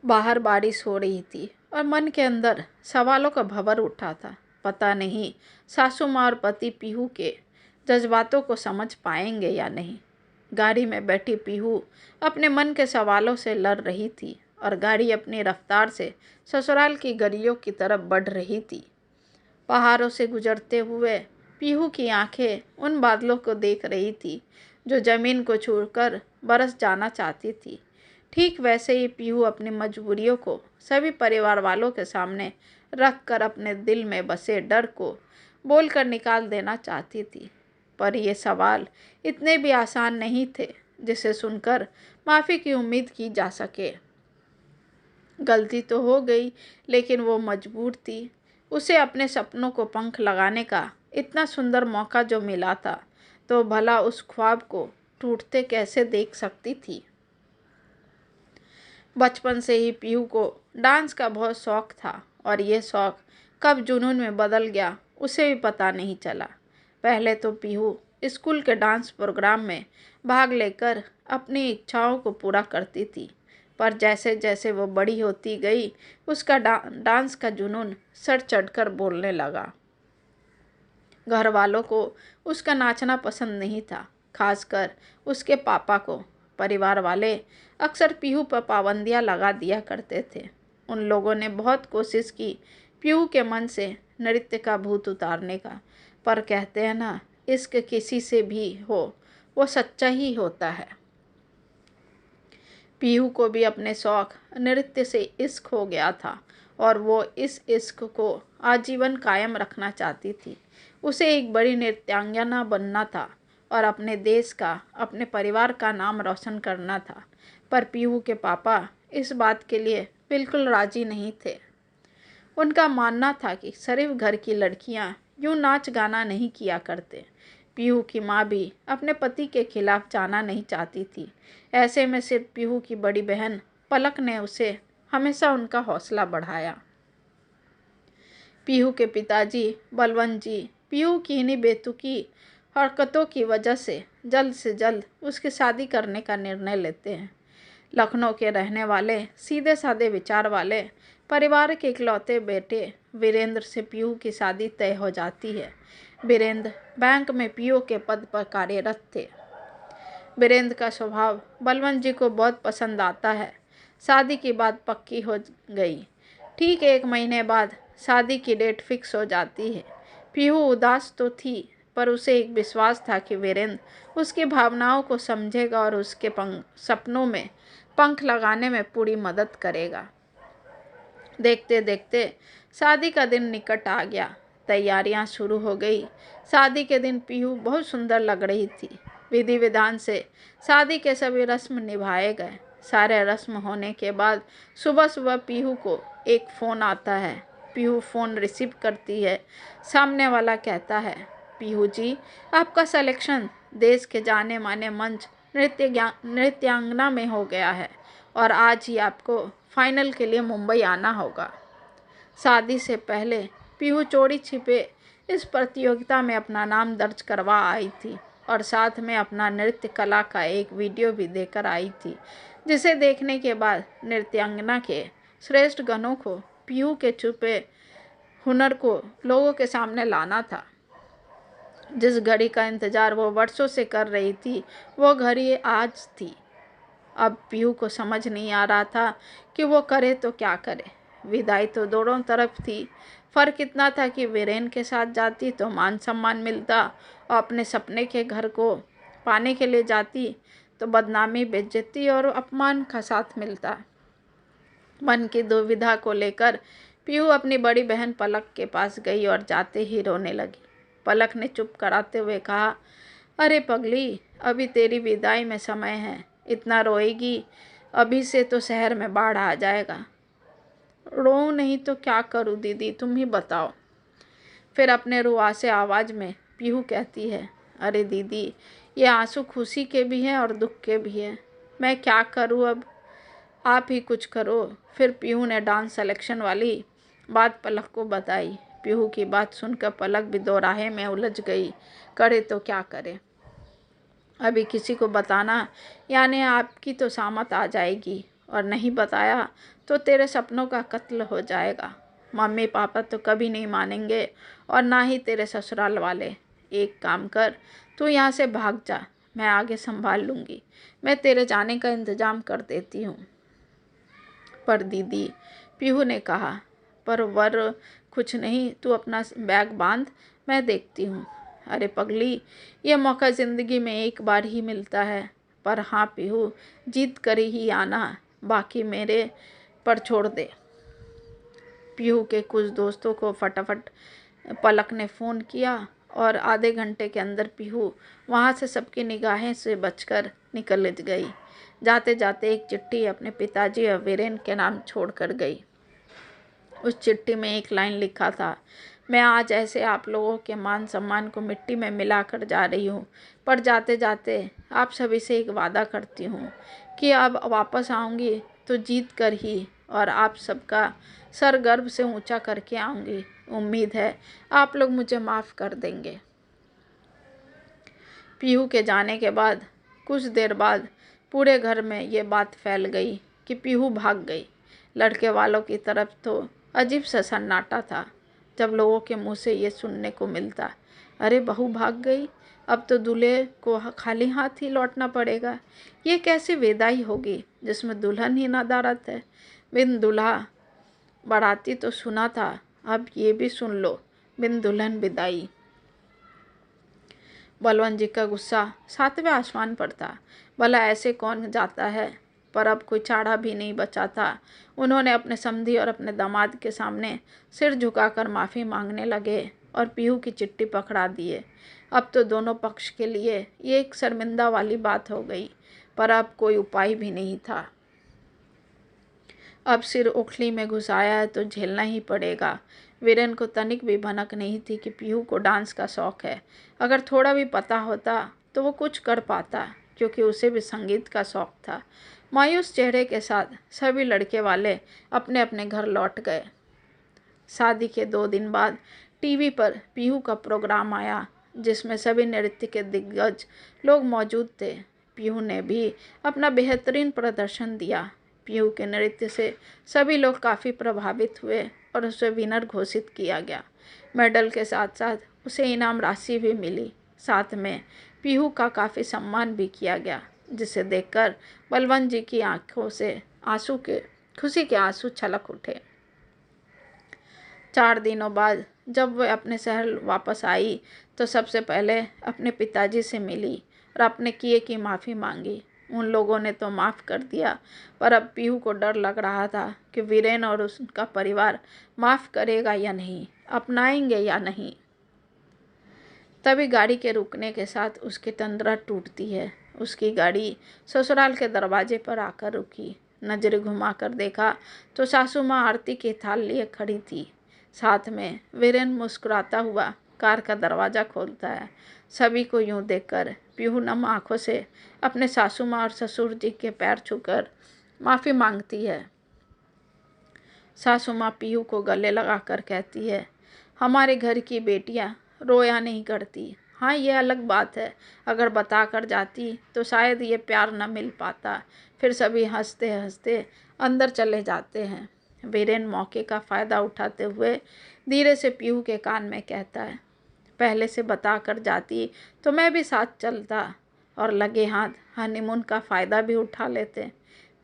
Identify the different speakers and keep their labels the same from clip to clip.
Speaker 1: बाहर बारिश हो रही थी और मन के अंदर सवालों का भंवर उठा था। पता नहीं सासू माँ और पति पीहू के जज्बातों को समझ पाएंगे या नहीं। गाड़ी में बैठी पीहू अपने मन के सवालों से लड़ रही थी और गाड़ी अपनी रफ्तार से ससुराल की गलियों की तरफ बढ़ रही थी। पहाड़ों से गुजरते हुए पीहू की आंखें उन बादलों को देख रही थी जो जमीन को छूकर बरस जाना चाहती थी। ठीक वैसे ही पीहू अपनी मजबूरियों को सभी परिवार वालों के सामने रख कर अपने दिल में बसे डर को बोलकर निकाल देना चाहती थी। पर ये सवाल इतने भी आसान नहीं थे जिसे सुनकर माफ़ी की उम्मीद की जा सके। गलती तो हो गई, लेकिन वो मजबूर थी। उसे अपने सपनों को पंख लगाने का इतना सुंदर मौका जो मिला था, तो भला उस ख्वाब को टूटते कैसे देख सकती थी। बचपन से ही पीहू को डांस का बहुत शौक था और ये शौक कब जुनून में बदल गया उसे भी पता नहीं चला। पहले तो पीहू स्कूल के डांस प्रोग्राम में भाग लेकर अपनी इच्छाओं को पूरा करती थी, पर जैसे जैसे वो बड़ी होती गई उसका डांस का जुनून सर चढ़कर बोलने लगा। घर वालों को उसका नाचना पसंद नहीं था, खासकर उसके पापा को। परिवार वाले अक्सर पीहू पर पाबंदियां लगा दिया करते थे। उन लोगों ने बहुत कोशिश की पीहू के मन से नृत्य का भूत उतारने का, पर कहते हैं ना, इश्क किसी से भी हो वो सच्चा ही होता है। पीहू को भी अपने शौक नृत्य से इश्क हो गया था और वो इस इश्क को आजीवन कायम रखना चाहती थी। उसे एक बड़ी नृत्यांगना बनना था और अपने देश का, अपने परिवार का नाम रोशन करना था। पर पीहू के पापा इस बात के लिए बिल्कुल राजी नहीं थे। उनका मानना था कि सिर्फ घर की लड़कियां यूं नाच गाना नहीं किया करते। पीहू की माँ भी अपने पति के खिलाफ जाना नहीं चाहती थी। ऐसे में सिर्फ पीहू की बड़ी बहन पलक ने उसे हमेशा उनका हौसला बढ़ाया। पीहू के पिताजी बलवंत जी पीहू की इन्हीं बेतुकी हरकतों की वजह से जल्द उसकी शादी करने का निर्णय लेते हैं। लखनऊ के रहने वाले सीधे साधे विचार वाले परिवार के इकलौते बेटे वीरेंद्र से पीहू की शादी तय हो जाती है। वीरेंद्र बैंक में पीओ के पद पर कार्यरत थे। वीरेंद्र का स्वभाव बलवंत जी को बहुत पसंद आता है। शादी की बात पक्की हो गई। ठीक 1 महीने बाद शादी की डेट फिक्स हो जाती है। पीहू उदास तो थी, पर उसे एक विश्वास था कि वीरेंद्र उसकी भावनाओं को समझेगा और उसके सपनों में पंख लगाने में पूरी मदद करेगा। देखते देखते शादी का दिन निकट आ गया। तैयारियां शुरू हो गई। शादी के दिन पीहू बहुत सुंदर लग रही थी। विधि विधान से शादी के सभी रस्म निभाए गए। सारे रस्म होने के बाद सुबह सुबह पीहू को एक फ़ोन आता है। पीहू फ़ोन रिसीव करती है। सामने वाला कहता है, पीहू जी, आपका सिलेक्शन देश के जाने माने मंच नृत्यांगना में हो गया है और आज ही आपको फाइनल के लिए मुंबई आना होगा। शादी से पहले पीहू चोरी छिपे इस प्रतियोगिता में अपना नाम दर्ज करवा आई थी और साथ में अपना नृत्य कला का एक वीडियो भी देकर आई थी, जिसे देखने के बाद नृत्यांगना के श्रेष्ठ गणों को पीहू के छुपे हुनर को लोगों के सामने लाना था। जिस घड़ी का इंतजार वो वर्षों से कर रही थी, वो घड़ी आज थी। अब पीहू को समझ नहीं आ रहा था कि वो करे तो क्या करे। विदाई तो दोनों तरफ थी। फ़र्क इतना था कि वीरेन के साथ जाती तो मान सम्मान मिलता और अपने सपने के घर को पाने के लिए जाती तो बदनामी, बेइज्जती और अपमान का साथ मिलता। मन की दुविधा को लेकर पीहू अपनी बड़ी बहन पलक के पास गई और जाते ही रोने लगी। पलक ने चुप कराते हुए कहा, अरे पगली, अभी तेरी विदाई में समय है, इतना रोएगी अभी से तो शहर में बाढ़ आ जाएगा। रोऊं नहीं तो क्या करूं दीदी, तुम ही बताओ। फिर अपने रुआसे आवाज़ में पीहू कहती है, अरे दीदी, ये आंसू खुशी के भी हैं और दुख के भी हैं। मैं क्या करूं अब, आप ही कुछ करो। फिर पीहू ने डांस सिलेक्शन वाली बात पलक को बताई। पीहू की बात सुनकर पलक भी दोराहे में उलझ गई। करे तो क्या करे। अभी किसी को बताना यानी आपकी तो सामत आ जाएगी और नहीं बताया तो तेरे सपनों का कत्ल हो जाएगा। मम्मी पापा तो कभी नहीं मानेंगे और ना ही तेरे ससुराल वाले। एक काम कर, तू यहाँ से भाग जा, मैं आगे संभाल लूँगी। मैं तेरे जाने का इंतज़ाम कर देती हूँ। पर दीदी, पीहू ने कहा, पर वर कुछ नहीं, तू अपना बैग बांध, मैं देखती हूँ। अरे पगली, ये मौका ज़िंदगी में एक बार ही मिलता है। पर हाँ पीहू, जीत कर ही आना, बाकी मेरे पर छोड़ दे। पीहू के कुछ दोस्तों को फटाफट पलक ने फ़ोन किया और आधे घंटे के अंदर पीहू वहाँ से सबकी निगाहें से बचकर निकल गई। जाते जाते एक चिट्ठी अपने पिताजी और वीरेन के नाम छोड़कर गई। उस चिट्ठी में एक लाइन लिखा था, मैं आज ऐसे आप लोगों के मान सम्मान को मिट्टी में मिलाकर जा रही हूँ, पर जाते जाते आप सभी से एक वादा करती हूँ कि अब वापस आऊँगी तो जीत कर ही, और आप सबका सर गर्व से ऊंचा करके आऊँगी। उम्मीद है आप लोग मुझे माफ़ कर देंगे। पीहू के जाने के बाद कुछ देर बाद पूरे घर में ये बात फैल गई कि पीहू भाग गई। लड़के वालों की तरफ तो अजीब सा सन्नाटा था जब लोगों के मुंह से ये सुनने को मिलता, अरे बहू भाग गई, अब तो दूल्हे को खाली हाथ ही लौटना पड़ेगा। ये कैसी विदाई होगी जिसमें दुल्हन ही नदारत है। बिन दूल्हा बाराती तो सुना था, अब ये भी सुन लो, बिन दुल्हन विदाई। बलवंत जी का गुस्सा सातवें आसमान पर था। भला ऐसे कौन जाता है, पर अब कोई चारा भी नहीं बचा था। उन्होंने अपने समधी और अपने दामाद के सामने सिर झुकाकर माफ़ी मांगने लगे और पीहू की चिट्ठी पकड़ा दिए। अब तो दोनों पक्ष के लिए ये एक शर्मिंदा वाली बात हो गई, पर अब कोई उपाय भी नहीं था। अब सिर उखली में घुसाया है तो झेलना ही पड़ेगा। वीरेन को तनिक भी भनक नहीं थी कि पीहू को डांस का शौक़ है। अगर थोड़ा भी पता होता तो वो कुछ कर पाता, क्योंकि उसे भी संगीत का शौक़ था। मायूस चेहरे के साथ सभी लड़के वाले अपने अपने घर लौट गए। शादी के 2 दिन बाद टीवी पर पीहू का प्रोग्राम आया, जिसमें सभी नृत्य के दिग्गज लोग मौजूद थे। पीहू ने भी अपना बेहतरीन प्रदर्शन दिया। पीहू के नृत्य से सभी लोग काफ़ी प्रभावित हुए और उसे विनर घोषित किया गया। मेडल के साथ साथ उसे इनाम राशि भी मिली। साथ में पीहू का काफ़ी सम्मान भी किया गया, जिसे देखकर बलवंत जी की आंखों से खुशी के आंसू छलक उठे। 4 दिनों बाद जब वह अपने शहर वापस आई तो सबसे पहले अपने पिताजी से मिली और अपने किए की माफ़ी मांगी। उन लोगों ने तो माफ़ कर दिया, पर अब पीहू को डर लग रहा था कि वीरेन और उसका परिवार माफ़ करेगा या नहीं, अपनाएंगे या नहीं। तभी गाड़ी के रुकने के साथ उसकी तंद्रा टूटती है। उसकी गाड़ी ससुराल के दरवाजे पर आकर रुकी। नजरें घुमाकर देखा तो सासू माँ आरती के थाल लिए खड़ी थी। साथ में वीरेन मुस्कुराता हुआ कार का दरवाज़ा खोलता है। सभी को यूं देखकर पीहू नम आँखों से अपने सासू माँ और ससुर जी के पैर छूकर माफ़ी मांगती है। सासू माँ पीहू को गले लगाकर कहती है, हमारे घर की बेटियाँ रोया नहीं करती। हाँ, ये अलग बात है, अगर बता कर जाती तो शायद ये प्यार न मिल पाता। फिर सभी हंसते हंसते अंदर चले जाते हैं। वीरेन मौके का फ़ायदा उठाते हुए धीरे से पीहू के कान में कहता है, पहले से बता कर जाती तो मैं भी साथ चलता और लगे हाथ हनीमून का फ़ायदा भी उठा लेते।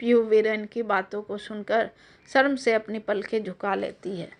Speaker 1: पीहू वीरेन की बातों को सुनकर शर्म से अपनी पलकें झुका लेती है।